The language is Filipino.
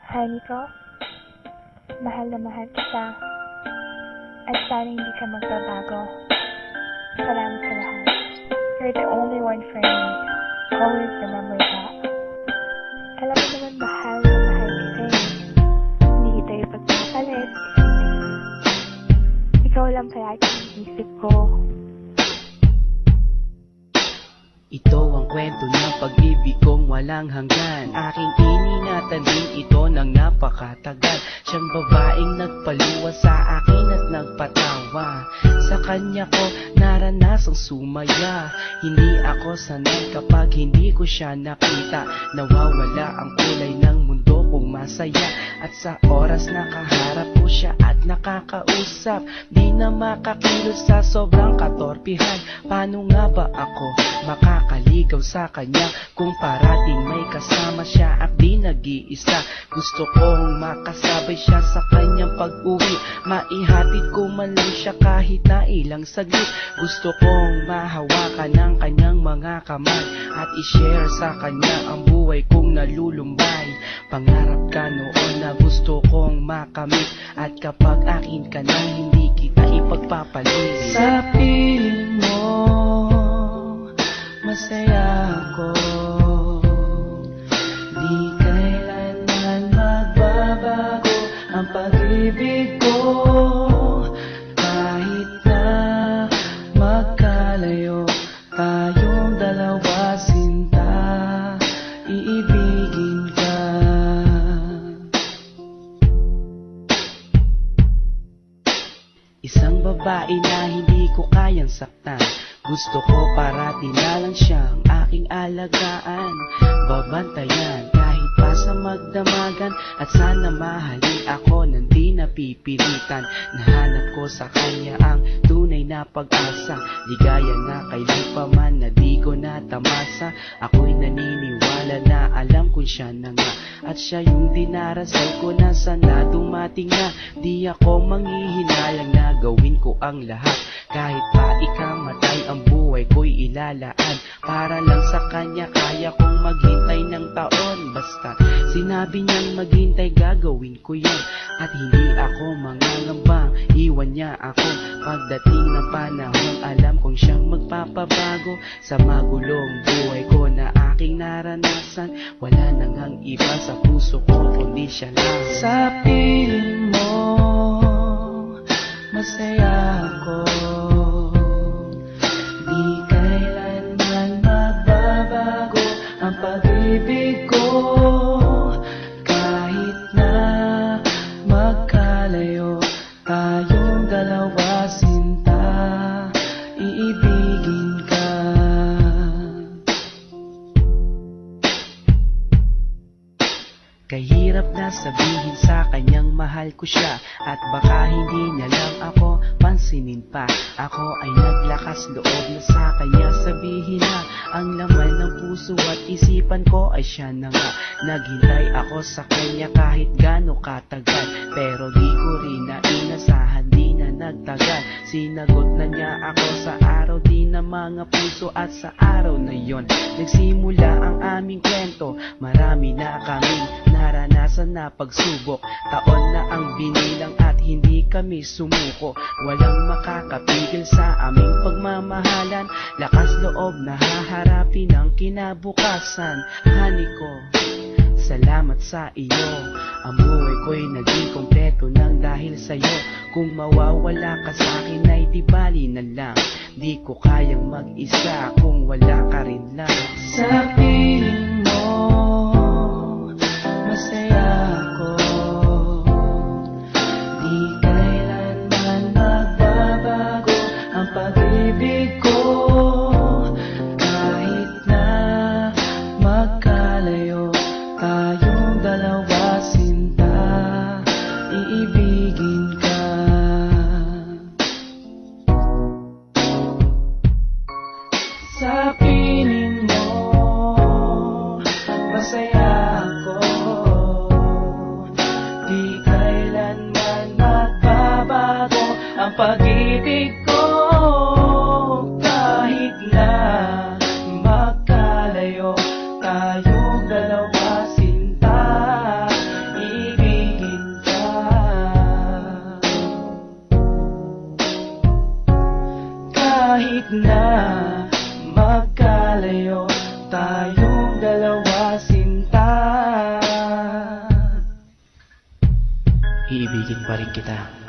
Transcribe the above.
Honey ko, mahal na mahal kita. At sana hindi ka magbabago. Salamat sa lahat. You're the only one for me. Always remember that. Alam mo naman mahal na mahal kita eh. Hindi kita ipagpapalit. Ikaw lang palagi ang isip ko. Ito ang kwento ng pag-ibig kong walang hanggan. Aking iningatan din ito ng napakatagal. Siyang babaeng nagpaluwa sa akin at nagpatawa. Sa kanya ko naranasang sumaya. Hindi ako sanay kapag hindi ko siya nakita. Nawawala ang kulay ng mundo kong masaya. At sa oras nakaharap ko siya at nakakausap, di na makakilos sa sobrang katorpihan. Paano nga ba ako makakaligaw sa kanya kung parating may kasama siya at di nag-iisa? Gusto kong makasabay siya sa kanyang pag-uwi, maihatid ko man lang siya kahit na ilang saglit. Gusto kong mahawakan ng kanyang mga kamay at i-share sa kanya ang buhay kong nalulumbay. Pangarap ka noon na gusto kong makamit, at kapag akin ka na hindi kita ipagpapalit. Sa piling mo masaya ako, di kailanman magbabago ang pag-ibig ko. Kahit na magkalayo tayong dalawa, sinta, iibigin ka. Isang babae na hindi ko kayang saktan. Gusto ko parati na lang siyang aking alagaan, babantayan kahit pa sa magdamagan. At sana mahalin ako nang di napipilitan. Nahanap ko sa kanya ang tunay na pag-asa, ligaya na kailan pa man na di ko natamasa. Ako'y naniniwala na alam ko siya na nga, at siya yung dinarasal ko na sana dumating na. Di ako manghihinalang na gawin ko ang lahat, kahit pa ikamatay ang buhay ko'y ilalaan. Para lang sa kanya kaya kong maghintay ng taon. Basta sinabi niyang maghintay gagawin ko yan. At hindi ako mangangambang iwan niya ako. Pagdating ng panahon alam kong siyang magpapabago. Sa magulong buhay ko na aking naranasan, wala nang ang iba sa puso ko kundi siya lang. Sa piling mo masaya ako, di kailanman magbabago ang pag-ibig ko. Kahit na magkalayo tayong dalawa, sinta, iibigin ka. Kahirap na sabihin sa kanyang mahal ko siya, at baka hindi niya lang ako pansinin pa. Ako ay naglakas loob na sa kanya sabihin na ang laman ng puso at isipan ko ay siya na nga. Naghintay ako sa kanya kahit gaano katagal, pero di ko rin na inasahan, di na nagtagal. Sinagot na niya ako sa araw din ng mga puso, at sa araw na yon nagsimula ang aming kwento. Marami na kaming naranasan na pagsubok, taon na ang binilang at hindi kami sumuko. Walang makakapigil sa aming pagmamahalan, lakas loob na haharapin ang kinabukasan. Honey ko, salamat sa iyo, ang buhay ko'y naging kompleto nang dahil sa'yo. Kung mawawala ka sa'kin ay di bali na lang, di ko kayang mag-isa kung wala ka rin lang. Sa piling mo masaya ako, di kailanman magbabago ang pag-ibig ko. Kahit na magkalayo tayong dalawa, sinta, iibigin ka. Sa piling mo kahit na magkalayo tayong dalawa sinta, iibigin pa rin kita.